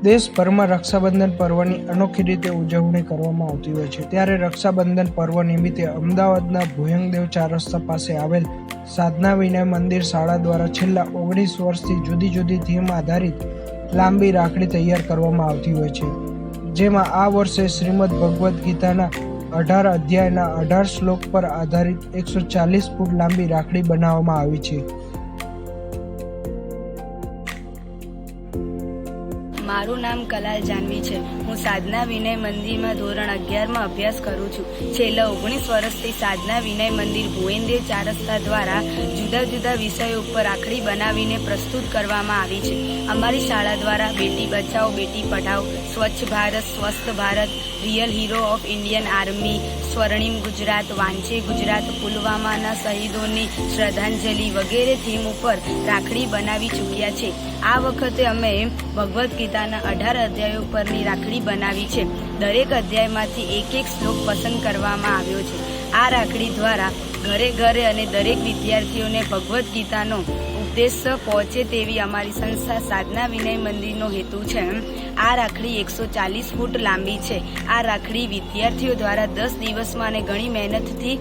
દેશભરમાં રક્ષાબંધન પર્વની અનોખી રીતે ઉજવણી કરવામાં આવતી હોય છે। ત્યારે રક્ષાબંધન પર્વ નિમિત્તે અમદાવાદના ભુયંગદેવ ચાર રસ્તા પાસે આવેલ સાધના વિનય મંદિર શાળા દ્વારા છેલ્લા 19 વર્ષથી જુદી જુદી થીમ આધારિત લાંબી રાખડી તૈયાર કરવામાં આવતી હોય છે, જેમાં આ વર્ષે શ્રીમદ ભગવદ્ ગીતાના 18 અધ્યાયના 18 શ્લોક પર આધારિત 140 ફૂટ લાંબી રાખડી બનાવવામાં આવી છે। મારું નામ કલાલ જાનવી છે। હું સાધના વિનય મંદિરમાં ધોરણ 11માં અભ્યાસ કરું છું। છેલ્લા 19 વર્ષથી સાધના વિનય મંદિર ભુયંગદેવ ચાર રસ્તા દ્વારા જુદા જુદા વિષયો ઉપર રાખડી બનાવીને પ્રસ્તુત કરવામાં આવી છે। અમારી શાળા દ્વારા બેટી બચાવો બેટી પઢાઓ, સ્વચ્છ ભારત, સ્વસ્થ Bharat, real hero of Indian army, સ્વર્ણિમ ગુજરાત, વાંચે ગુજરાત, પુલવામાના શહીદોની શ્રદ્ધાંજલિ વગેરે થીમ ઉપર રાખડી બનાવી ચૂક્યા છે। આ વખતે અમે ભગવદ્ ગીતાના 18 અધ્યાયો પરની રાખડી બનાવી છે। દરેક અધ્યાયમાંથી એક શ્લોક પસંદ કરવામાં આવ્યો છે। આ રાખડી દ્વારા ઘરે ઘરે અને દરેક વિદ્યાર્થીઓને ભગવદ્ ગીતાનો ઉપદેશ પહોંચે તેવી અમારી સંસ્થા સાધના વિનય મંદિરનો હેતુ છે। આ રાખડી 140 ફૂટ લાંબી છે। આ રાખડી વિદ્યાર્થીઓ દ્વારા 10 દિવસમાં અને ઘણી મહેનતથી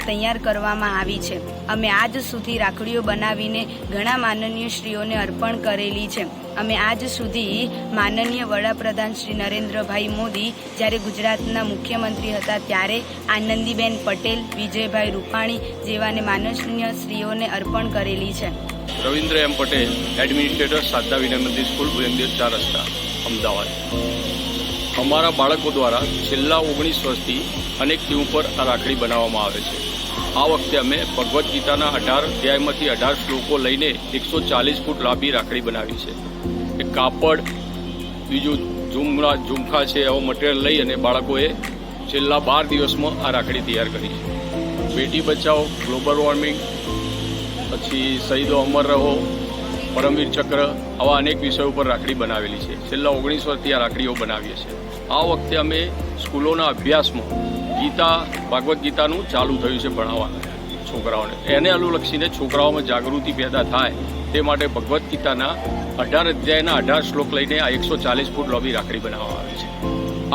તૈયાર કરવામાં આવી છે। અમે આજ સુધી રાખડીઓ બનાવીને ઘણા માનનીય શ્રીઓને અર્પણ કરેલી છે। અમે આજ સુધી માનનીય વડાપ્રધાન શ્રી નરેન્દ્રભાઈ મોદી જ્યારે ગુજરાતના મુખ્યમંત્રી હતા ત્યારે આનંદીબેન પટેલ, વિજયભાઈ રૂપાણી જેવાને માનનીય શ્રીઓને અર્પણ કરેલી છે। રવિન્દ્ર એમ પટેલ, એડમિનિસ્ટ્રેટર, સાધના વિનય મંદિર સ્કૂલ, ભુયંગદેવ ચાર રસ્તા, અમદાવાદ। અમારા બાળકો દ્વારા છેલ્લા 19 વર્ષથી અનેક થીમ ઉપર આ રાખડી બનાવવામાં આવે છે। આ વખતે અમે ભગવદ્ ગીતાના 18 અધ્યાયમાંથી 18 શ્લોકો લઈને 140 ફૂટ લાંબી રાખડી બનાવી છે। એ કાપડ, બીજું ઝુમખા છે, એવો મટીરિયલ લઈ અને બાળકોએ છેલ્લા 12 દિવસમાં આ રાખડી તૈયાર કરી છે। બેટી બચાવો, ગ્લોબલ વોર્મિંગ, પછી શહીદો અમર રહો, પરમવીર ચક્ર, આવા અનેક વિષયો ઉપર રાખડી બનાવેલી છે। છેલ્લા 19 વર્ષથી આ રાખડીઓ બનાવીએ છીએ। આ વખતે અમે સ્કૂલોના અભ્યાસમાં ભગવદ્ ગીતાનું ચાલુ થયું છે ભણાવવાનું છોકરાઓને। એને અનુલક્ષીને છોકરાઓમાં જાગૃતિ પેદા થાય તે માટે ભગવદ્ ગીતાના 18 અધ્યાયના 18 શ્લોક લઈને આ 140 ફૂટ લાંબી રાખડી બનાવવામાં આવી છે।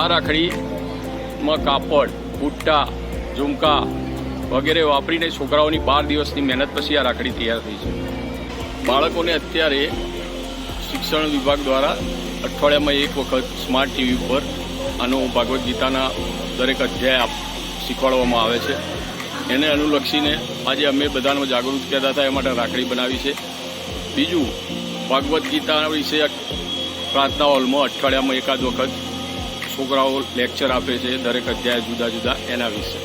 આ રાખડીમાં કાપડ, બુટ્ટા, ઝુમકા વગેરે વાપરીને છોકરાઓની 12 દિવસની મહેનત પછી આ રાખડી તૈયાર થઈ છે। બાળકોને અત્યારે શિક્ષણ વિભાગ દ્વારા અઠવાડિયામાં એક વખત સ્માર્ટ ટીવી ઉપર આનો ભગવદ્ ગીતાના દરેક અધ્યાય શીખવાડવામાં આવે છે। એને અનુલક્ષીને આજે અમે બધાનો જાગૃત પેદા થાય એ માટે રાખડી બનાવી છે। બીજું, ભગવદ્ ગીતા વિશે પ્રાર્થના હોલમાં અઠવાડિયામાં એકાદ વખત છોકરાઓ લેક્ચર આપે છે, દરેક અધ્યાય જુદા જુદા એના વિશે।